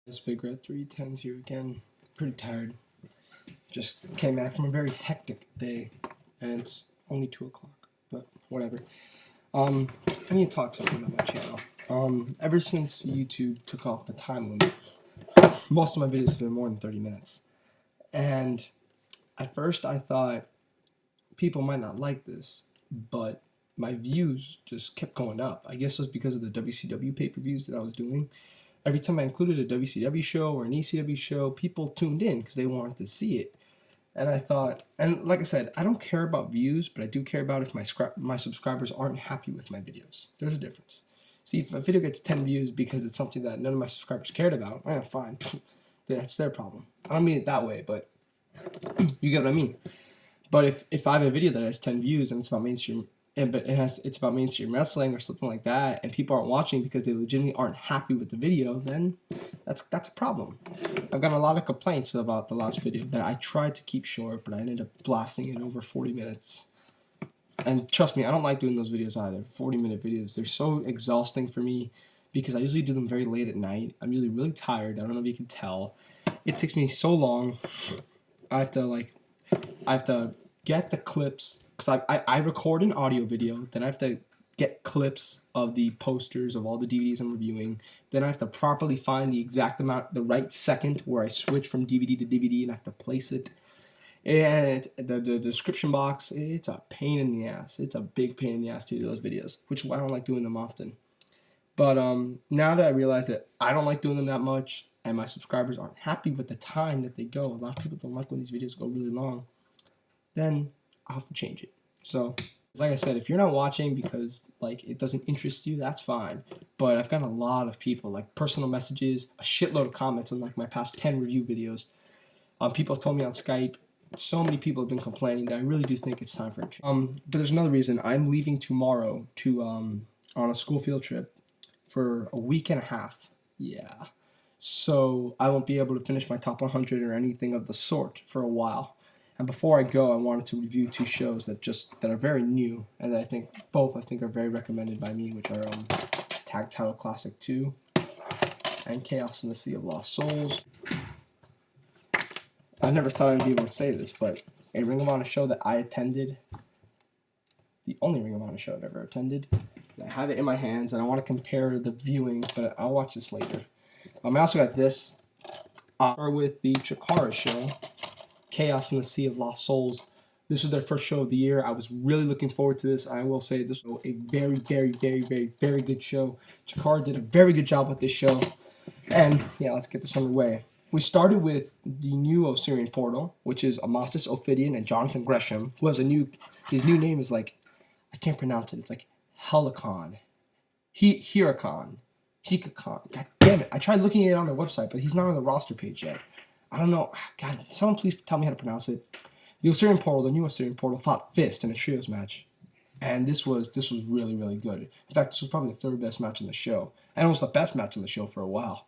This Big Red 310s here again. Pretty tired. Just came back from a very hectic day, and it's only 2 o'clock, but whatever. I need to talk something about my channel. Ever since YouTube took off the time limit, most of my videos have been more than 30 minutes. And at first I thought people might not like this, but my views just kept going up. I guess it was because of the WCW pay-per-views that I was doing. Every time I included a WCW show or an ECW show, people tuned in because they wanted to see it. And I thought, and like I said, I don't care about views, but I do care about if my subscribers aren't happy with my videos. There's a difference. See, if a video gets 10 views because it's something that none of my subscribers cared about, fine. That's their problem. I don't mean it that way, but you get what I mean. But if I have a video that has 10 views and it's about mainstream, it's about mainstream wrestling or something like that, and people aren't watching because they legitimately aren't happy with the video, then that's a problem. I've gotten a lot of complaints about the last video that I tried to keep short, but I ended up blasting it over 40 minutes. And trust me, I don't like doing those videos either. 40-minute videos. They're so exhausting for me because I usually do them very late at night. I'm usually really tired. I don't know if you can tell. It takes me so long. I have to get the clips, because I record an audio video, then I have to get clips of the posters of all the DVDs I'm reviewing, then I have to properly find the exact amount, the right second where I switch from DVD to DVD, and I have to place it, and the description box, it's a pain in the ass. It's a big pain in the ass to do those videos, which is why I don't like doing them often. But now that I realize that I don't like doing them that much, and my subscribers aren't happy with the time that they go, a lot of people don't like when these videos go really long, then I'll have to change it. So, like I said, if you're not watching because like it doesn't interest you, that's fine. But I've gotten a lot of people, like personal messages, a shitload of comments on like my past 10 review videos. People have told me on Skype. So many people have been complaining that I really do think it's time for a change. But there's another reason. I'm leaving tomorrow to on a school field trip for a week and a half. Yeah. So I won't be able to finish my top 100 or anything of the sort for a while. And before I go, I wanted to review 2 shows that are very new, and that I think are very recommended by me, which are Tag Title Classic 2 and Chaos in the Sea of Lost Souls. I never thought I'd be able to say this, but a Ring of Honor show that I attended, the only Ring of Honor show I've ever attended, and I have it in my hands, and I want to compare the viewing, but I'll watch this later. I also got this. I'll start with the Chikara show, Chaos in the Sea of Lost Souls. This was their first show of the year. I was really looking forward to this. I will say this was a very, very, very, very, very good show. Chikara did a very good job with this show. And yeah, let's get this underway. We started with the new Osirian portal, which is Amasis Ophidian and Jonathan Gresham, who has his new name is like, I can't pronounce it. It's like Helicon. Hiracon. Hikakon. God damn it. I tried looking at it on their website, but he's not on the roster page yet. I don't know. God, someone please tell me how to pronounce it. The Osirian portal, the new Osirian portal, fought F.I.S.T in a trios match. And this was really, really good. In fact, this was probably the 3rd best match on the show. And it was the best match on the show for a while.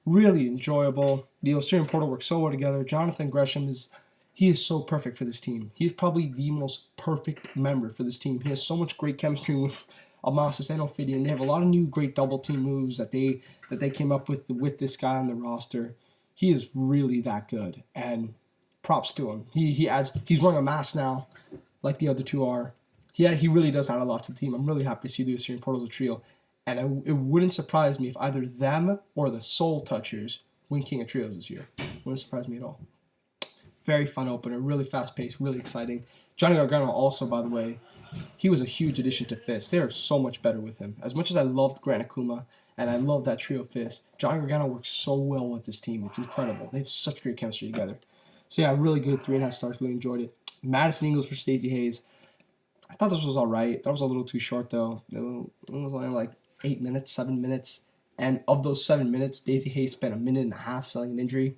Really enjoyable. The Osirian portal works so well together. Jonathan Gresham is so perfect for this team. He is probably the most perfect member for this team. He has so much great chemistry with Amasis and Ophidian. They have a lot of new great double team moves that they came up with this guy on the roster. He is really that good, and props to him. He's wearing a mask now, like the other 2 are. He really does add a lot to the team. I'm really happy to see the Osirian portal as a trio, and it wouldn't surprise me if either them or the Soul Touchers win King of Trios this year. Wouldn't surprise me at all. Very fun opener, really fast paced, really exciting. Johnny Gargano also, by the way, he was a huge addition to F.I.S.T. They are so much better with him. As much as I loved Grant Akuma, and I love that trio of F.I.S.T, Johnny Gargano works so well with this team. It's incredible. They have such great chemistry together. So yeah, really good. 3.5 stars. Really enjoyed it. Madison Eagles versus Daizee Haze. I thought this was alright. That was a little too short though. It was only like 8 minutes, 7 minutes. And of those 7 minutes, Daizee Haze spent 1.5 minutes selling an injury.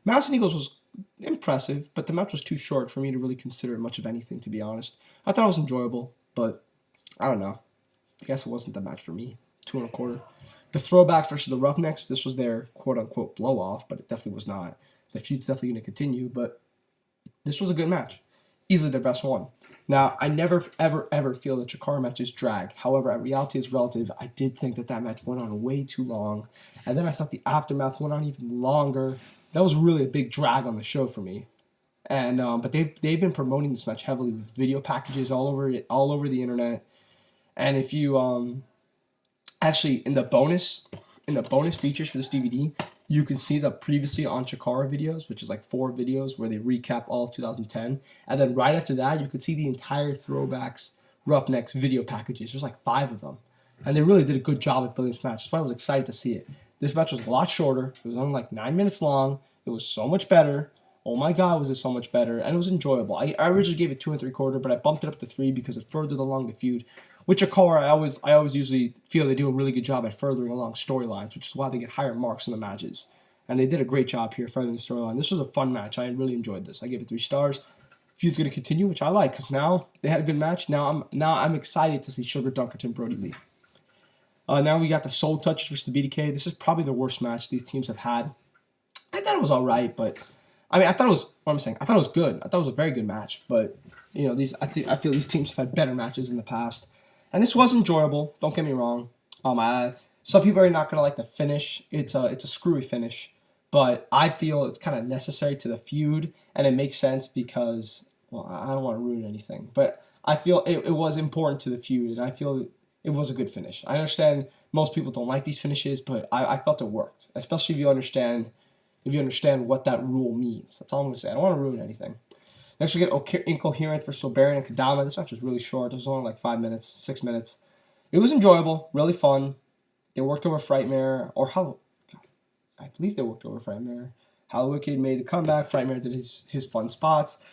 Madison Eagles was impressive, but the match was too short for me to really consider much of anything, to be honest. I thought it was enjoyable, but I don't know. I guess it wasn't the match for me. 2 1/4. The Throwbacks versus the Roughnecks, this was their quote-unquote blow-off, but it definitely was not. The feud's definitely going to continue, but this was a good match. easily their best one. Now, I never, ever, ever feel that Chikara matches drag. However, reality is relative. I did think that that match went on way too long. And then I thought the aftermath went on even longer. That was really a big drag on the show for me. And but they've been promoting this match heavily with video packages all over the internet. And if you actually in the bonus features for this DVD, you can see the previously on Chikara videos, which is like 4 videos where they recap all of 2010. And then right after that, you could see the entire Throwbacks Roughnecks video packages. There's like 5 of them. And they really did a good job at building this match. That's why I was excited to see it. This match was a lot shorter. It was only like 9 minutes long. It was so much better. Oh my God, was it so much better. And it was enjoyable. I originally gave it 2 3/4, but I bumped it up to 3 because it furthered along the feud. With Chikara, I always usually feel they do a really good job at furdering along storylines, which is why they get higher marks in the matches. And they did a great job here furthering the storyline. This was a fun match. I really enjoyed this. I gave it 3 stars. Feud's going to continue, which I like, because now they had a good match. Now I'm excited to see Sugar Dunkerton Brody Lee. Now we got the Soul Touchers versus the BDK. This is probably the worst match these teams have had. I thought it was all right, but I mean, I thought it was good. I thought it was a very good match, but you know, I feel these teams have had better matches in the past. And this was enjoyable. Don't get me wrong. Some people are not gonna like the finish. It's a screwy finish, but I feel it's kind of necessary to the feud, and it makes sense because, well, I don't want to ruin anything, but I feel it was important to the feud, and I feel it was a good finish. I understand most people don't like these finishes, but I felt it worked, especially if you understand what that rule means. That's all I'm gonna say. I don't want to ruin anything. Next, we get Incoherence for Oberian and Cabana. This match was really short. It was only like 5 minutes, 6 minutes. It was enjoyable, really fun. They worked over Frightmare, or I believe they worked over Frightmare. Hallowicked made a comeback. Frightmare did his fun spots.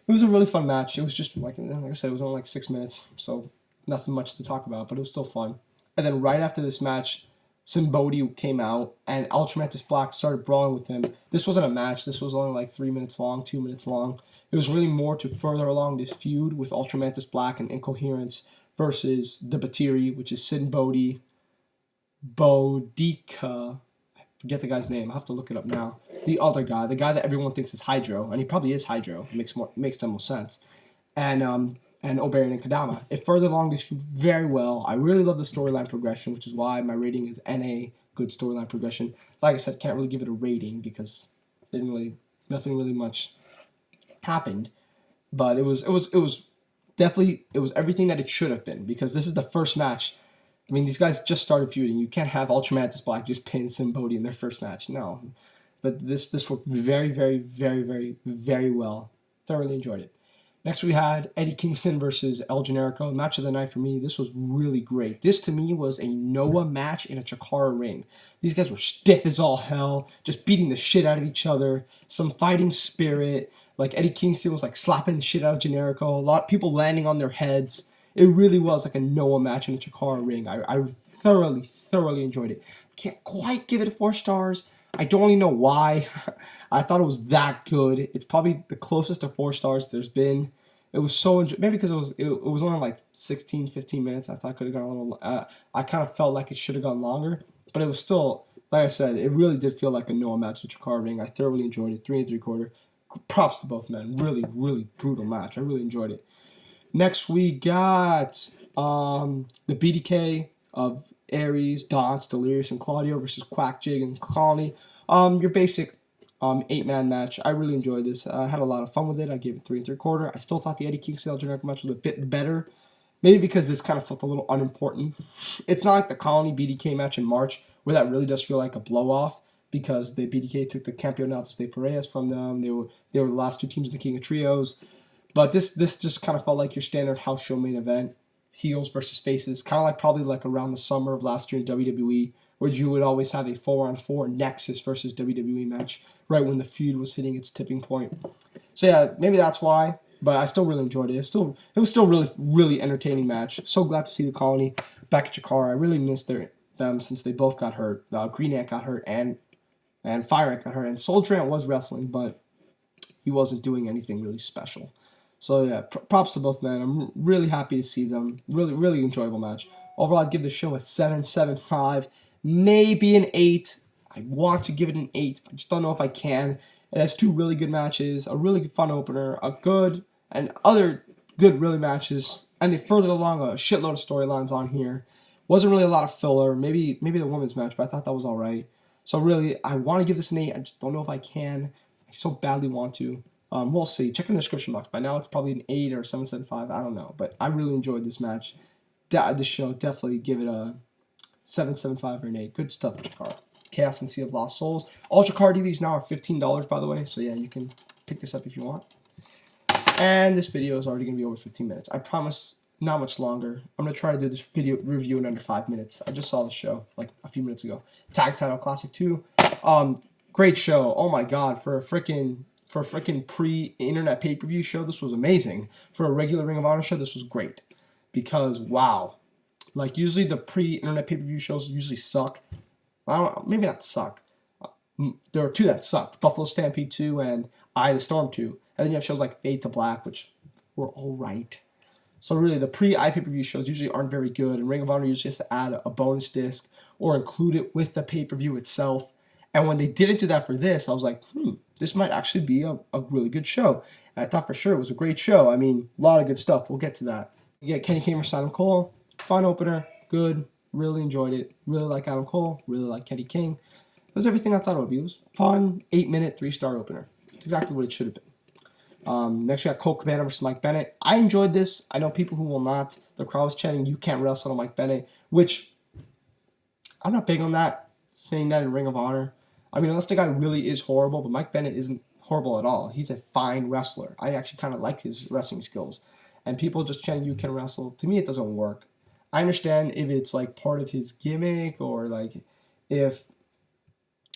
It was a really fun match. It was just, like I said, it was only like 6 minutes, so nothing much to talk about, but it was still fun. And then right after this match, Sinn Bodhi came out, and Ultramantis Black started brawling with him. This wasn't a match. This was only like 3 minutes long, 2 minutes long. It was really more to further along this feud with Ultramantis Black and Incoherence versus the Batiri, which is Sinn Bodhi, Bodica. I forget the guy's name. I have to look it up now. The other guy, the guy that everyone thinks is Hydro, and he probably is Hydro. It makes the most sense. And Oberian and Kadama. It furthered along this feud very well. I really love the storyline progression, which is why my rating is NA, good storyline progression. Like I said, can't really give it a rating because nothing really much happened. But it was definitely everything that it should have been, because this is the first match. I mean, these guys just started feuding. You can't have Ultramantis Black just pin Sinn Bodhi in their first match. No. But this worked very, very, very, very, very well. Thoroughly enjoyed it. Next, we had Eddie Kingston versus El Generico. Match of the night for me. This was really great. This, to me, was a Noah match in a Chikara ring. These guys were stiff as all hell, just beating the shit out of each other. Some fighting spirit. Like, Eddie Kingston was, like, slapping the shit out of Generico. A lot of people landing on their heads. It really was like a Noah match in a Chikara ring. I thoroughly, thoroughly enjoyed it. Can't quite give it 4 stars. I don't really know why. I thought it was that good. It's probably the closest to 4 stars there's been. It was so maybe because it was only like 16, 15 minutes. I thought it could have gone a little. I kind of felt like it should have gone longer, but it was still, like I said, it really did feel like a Noah match with Chikara ring. I thoroughly enjoyed it. 3 3/4. Props to both men. Really, really brutal match. I really enjoyed it. Next we got the BDK of Aries, Dance, Delirious, and Claudio versus Quack, Jig, and Colony. Your basic 8-man match. I really enjoyed this. I had a lot of fun with it. I gave it 3 3/4. I still thought the Eddie Kingston Generico match was a bit better. Maybe because this kind of felt a little unimportant. It's not like the Colony BDK match in March, where that really does feel like a blow-off, because the BDK took the Campeonatos de Parejas from them. They were the last 2 teams in the King of Trios. But this just kind of felt like your standard house show main event. Heels versus faces. Kind of like probably like around the summer of last year in WWE, where you would always have a 4-on-4 Nexus versus WWE match right when the feud was hitting its tipping point. So yeah, maybe that's why, but I still really enjoyed it. It was still really, really entertaining match. So glad to see the Colony back at Chikara. I really missed them since they both got hurt. Green Ant got hurt and Fire Ant got hurt. And Soldier Ant was wrestling, but he wasn't doing anything really special. So yeah, props to both men. I'm really happy to see them. Really, really enjoyable match. Overall, I'd give the show a 7.75, maybe an 8. I want to give it an 8. I just don't know if I can. It has 2 really good matches, a really fun opener, a good and other good really matches. And they furthered along a shitload of storylines on here. Wasn't really a lot of filler. Maybe the women's match, but I thought that was alright. So really, I want to give this an 8. I just don't know if I can. I so badly want to. We'll see. Check in the description box. By now, it's probably an 8 or 7.75. I don't know. But I really enjoyed this match. This show, definitely give it a 7.75 or an 8. Good stuff, Chikara. Chaos and Sea of Lost Souls. All Chikara DVDs now are $15, by the way. So yeah, you can pick this up if you want. And this video is already going to be over 15 minutes. I promise not much longer. I'm going to try to do this video review in under 5 minutes. I just saw the show like a few minutes ago. Tag Title Classic 2. Great show. Oh my god, for a freaking pre-internet pay-per-view show, this was amazing. For a regular Ring of Honor show, this was great. Because wow. Like usually the pre-internet pay-per-view shows usually suck. I don't know, maybe not suck. There were 2 that sucked. Buffalo Stampede 2 and Eye of the Storm 2. And then you have shows like Fade to Black, which were alright. So really, the pre-iPay-per-view shows usually aren't very good, and Ring of Honor usually has to add a bonus disc or include it with the pay-per-view itself. And when they didn't do that for this, I was like, this might actually be a really good show. And I thought for sure it was a great show. I mean, a lot of good stuff. We'll get to that. You get Kenny King versus Adam Cole. Fun opener. Good. Really enjoyed it. Really like Adam Cole. Really like Kenny King. It was everything I thought it would be. It was fun. 8-minute, 3-star opener. It's exactly what it should have been. Next we got Colt Cabana versus Mike Bennett. I enjoyed this. I know people who will not. The crowd was chanting, "You can't wrestle on Mike Bennett," which I'm not big on that, saying that in Ring of Honor. I mean, unless the guy really is horrible, but Mike Bennett isn't horrible at all. He's a fine wrestler. I actually kind of like his wrestling skills. And people just chanting, "You can wrestle." To me, it doesn't work. I understand if it's like part of his gimmick, or like if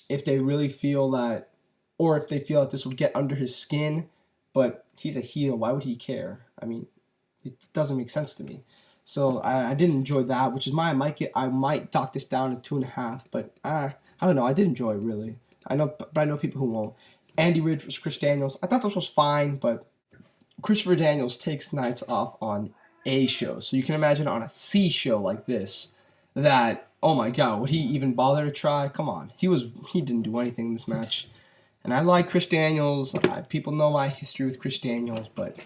they really feel that, or if they feel that this would get under his skin. But he's a heel. Why would he care? I mean, it doesn't make sense to me. So I didn't enjoy that, which is why I might dock this down to 2.5. But I don't know. I did enjoy it really. I know people who won't. Andy Ridge versus Chris Daniels. I thought this was fine, but Christopher Daniels takes nights off on A shows. So you can imagine on a C show like this that, oh my god, would he even bother to try? Come on, he didn't do anything in this match. And I like Chris Daniels. People know my history with Chris Daniels, but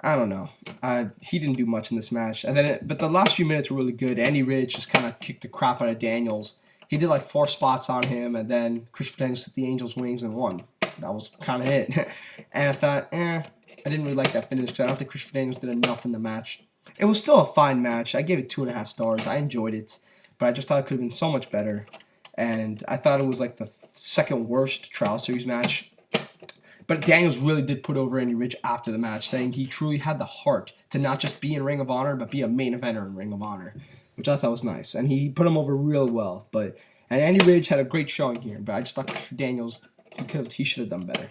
I don't know. He didn't do much in this match. But the last few minutes were really good. Andy Ridge just kind of kicked the crap out of Daniels. He did like 4 spots on him, and then Chris Daniels took the Angels' wings and won. That was kind of it. And I thought, I didn't really like that finish because I don't think Chris Daniels did enough in the match. It was still a fine match. I gave it 2.5 stars. I enjoyed it, but I just thought it could have been so much better. And I thought it was like the second worst Trial Series match. But Daniels really did put over Andy Ridge after the match, saying he truly had the heart to not just be in Ring of Honor, but be a main eventer in Ring of Honor, which I thought was nice. And he put him over real well. And Andy Ridge had a great showing here, but I just thought for Daniels, he should have done better.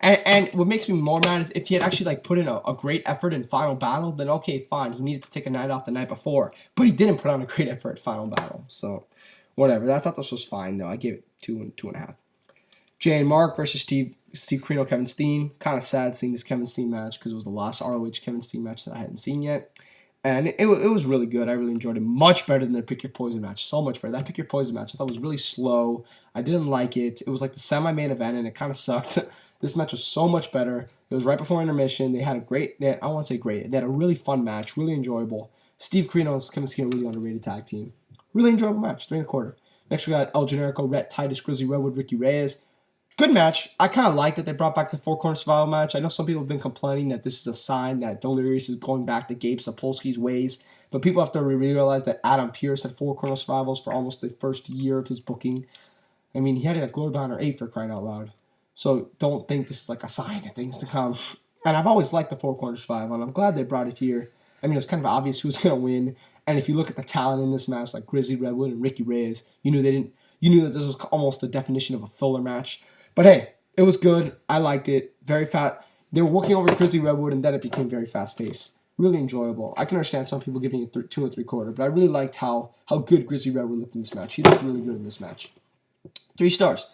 And what makes me more mad is if he had actually like put in a great effort in Final Battle, then okay, fine. He needed to take a night off the night before, but he didn't put on a great effort at Final Battle. So whatever. I thought this was fine though. I gave it 2 and 2.5. Jay and Mark versus Steve Corino, Kevin Steen. Kind of sad seeing this Kevin Steen match because it was the last ROH Kevin Steen match that I hadn't seen yet. And it was really good. I really enjoyed it. Much better than their Pick Your Poison match. So much better. That Pick Your Poison match I thought was really slow. I didn't like it. It was like the semi-main event and it kind of sucked. This match was so much better. It was right before intermission. They had a great, I won't say great, they had a really fun match. Really enjoyable. Steve Corino and Kevin Steen, a really underrated tag team. Really enjoyable match. 3 1/4. Next we got El Generico, Rhett, Titus, Grizzly, Redwood, Ricky Reyes. Good match. I kind of like that they brought back the 4-corner survival match. I know some people have been complaining that this is a sign that Delirious is going back to Gabe Sapolsky's ways. But people have to realize that Adam Pearce had 4-corner survivals for almost the first year of his booking. I mean, he had it at Glory Banner 8 for crying out loud. So don't think this is like a sign of things to come. And I've always liked the 4-corner survival, and I'm glad they brought it here. I mean, it was kind of obvious who was going to win. And if you look at the talent in this match, like Grizzly, Redwood, and Ricky Reyes, you knew that this was almost the definition of a filler match. But hey, it was good. I liked it. Very fast. They were working over Grizzly Redwood, and then it became very fast-paced. Really enjoyable. I can understand some people giving it 2 3/4, but I really liked how good Grizzly Redwood looked in this match. He looked really good in this match. 3 stars.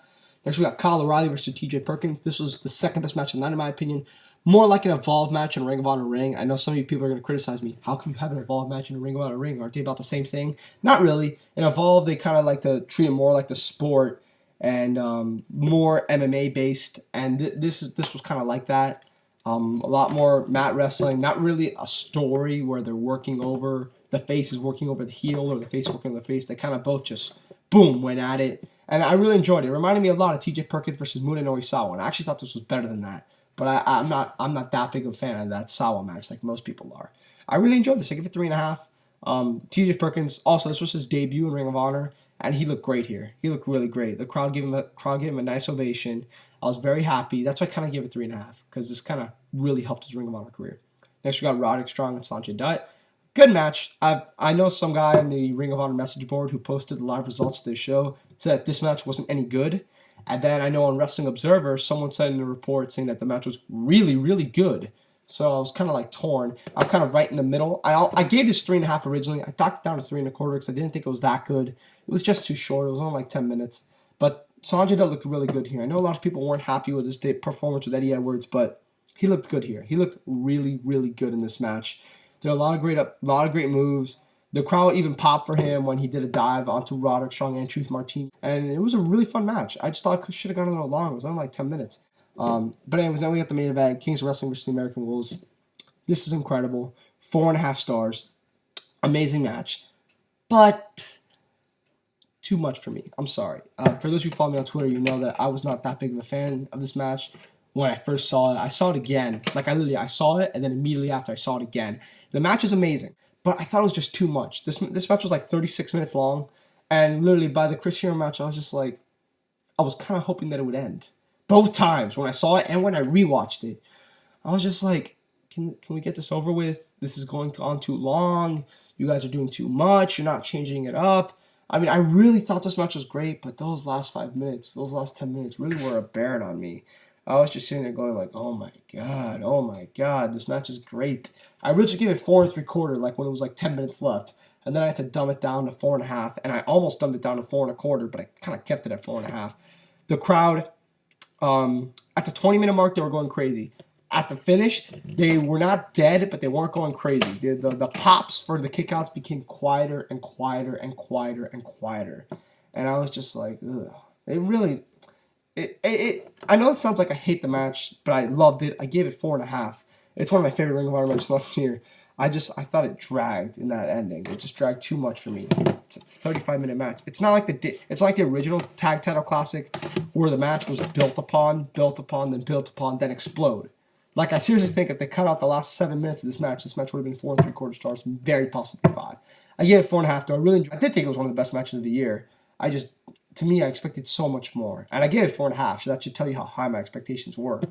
Next, we got Kyle O'Reilly versus TJ Perkins. This was the second best match of the night, in my opinion. More like an Evolve match in a Ring of Honor ring. I know some of you people are going to criticize me. How can you have an Evolve match in a Ring of Honor ring? Aren't they about the same thing? Not really. In Evolve, they kind of like to treat it more like the sport and more MMA based. And this was kind of like that. A lot more mat wrestling, not really a story where they're working over, the face is working over the heel or the face working over the face. They kind of both just, boom, went at it. And I really enjoyed it. It reminded me a lot of TJ Perkins versus Munenori Sawa. And I actually thought this was better than that. But I'm not that big of a fan of that Sawa match like most people are. I really enjoyed this. I give it 3.5. TJ Perkins, also, this was his debut in Ring of Honor. And he looked great here. He looked really great. The crowd gave him a nice ovation. I was very happy. That's why I kind of gave it 3.5, because this kind of really helped his Ring of Honor career. Next, we got Roderick Strong and Sonjay Dutt. Good match. I know some guy in the Ring of Honor message board who posted the live results of this show said that this match wasn't any good. And then I know on Wrestling Observer, someone said in a report saying that the match was really, really good. So I was kind of like torn. I'm kind of right in the middle. I gave this 3.5 originally. I knocked it down to 3.25 because I didn't think it was that good. It was just too short. It was only like 10 minutes. But Sonjay Dutt looked really good here. I know a lot of people weren't happy with his performance with Eddie Edwards, but he looked good here. He looked really, really good in this match. There are a lot of great moves. The crowd even popped for him when he did a dive onto Roderick Strong and Truth Martini. And it was a really fun match. I just thought it should have gone a little longer. It was only like 10 minutes. But anyways, now we got the main event, Kings of Wrestling versus the American Wolves. This is incredible. 4.5 stars. Amazing match. But too much for me. I'm sorry. For those who follow me on Twitter, you know that I was not that big of a fan of this match when I first saw it. I saw it again. Like, I saw it, and then immediately after I saw it again. The match is amazing, but I thought it was just too much. This match was like 36 minutes long, and literally by the Chris Hero match, I was just like, I was kind of hoping that it would end. Both times, when I saw it and when I rewatched it, I was just like, can we get this over with? This is going on too long. You guys are doing too much. You're not changing it up. I mean, I really thought this match was great, but those last 5 minutes, those last 10 minutes really were a bearing on me. I was just sitting there going like, oh my god, this match is great. I originally gave it 4 3/4, like when it was like 10 minutes left. And then I had to dumb it down to 4.5, and I almost dumbed it down to 4.25, but I kind of kept it at 4.5. The crowd, at the 20-minute mark, they were going crazy. At the finish, they were not dead, but they weren't going crazy. The pops for the kickouts became quieter and quieter and quieter and quieter. And I was just like, ugh. It really... I know it sounds like I hate the match, but I loved it. I gave it 4.5. It's one of my favorite Ring of Honor matches last year. I thought it dragged in that ending. It just dragged too much for me. It's a 35-minute match. It's not like the original Tag Title Classic where the match was built upon, then explode. Like, I seriously think if they cut out the last 7 minutes of this match would have been 4 3/4 stars, very possibly 5. I gave it 4.5 though. I did think it was one of the best matches of the year. To me, I expected so much more. And I gave it 4.5, so that should tell you how high my expectations were.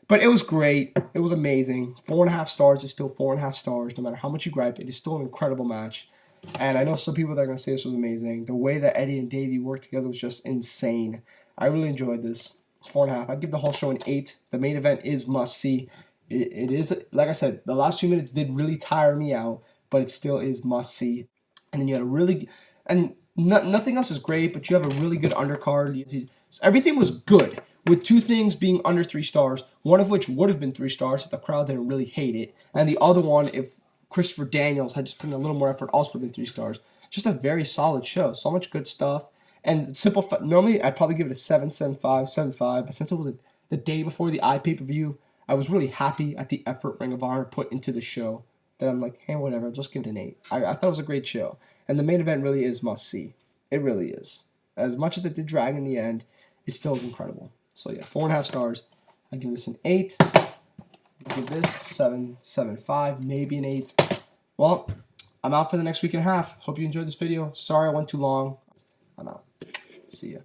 But it was great. It was amazing. 4.5 stars is still 4.5 stars. No matter how much you gripe, it is still an incredible match. And I know some people that are going to say this was amazing. The way that Eddie and Daizee worked together was just insane. I really enjoyed this. 4.5. I'd give the whole show an 8. The main event is must-see. It is, like I said, the last 2 minutes did really tire me out, but it still is must-see. And then you had a really... And nothing else is great, but you have a really good undercard. Everything was good, with 2 things being under 3 stars, one of which would have been 3 stars if the crowd didn't really hate it, and the other one, if Christopher Daniels had just put in a little more effort, also would have been 3 stars. Just a very solid show. So much good stuff. And normally I'd probably give it a 7, 7.5, 7.5, but since it was the day before the pay-per-view, I was really happy at the effort Ring of Honor put into the show that I'm like, hey, whatever, just give it an 8. I thought it was a great show. And the main event really is must-see. It really is. As much as it did drag in the end, it still is incredible. So yeah, 4.5 stars. I'd give this an 8. I'd give this 7, 7.5, maybe an 8. Well, I'm out for the next week and a half. Hope you enjoyed this video. Sorry I went too long. I'm out. See ya.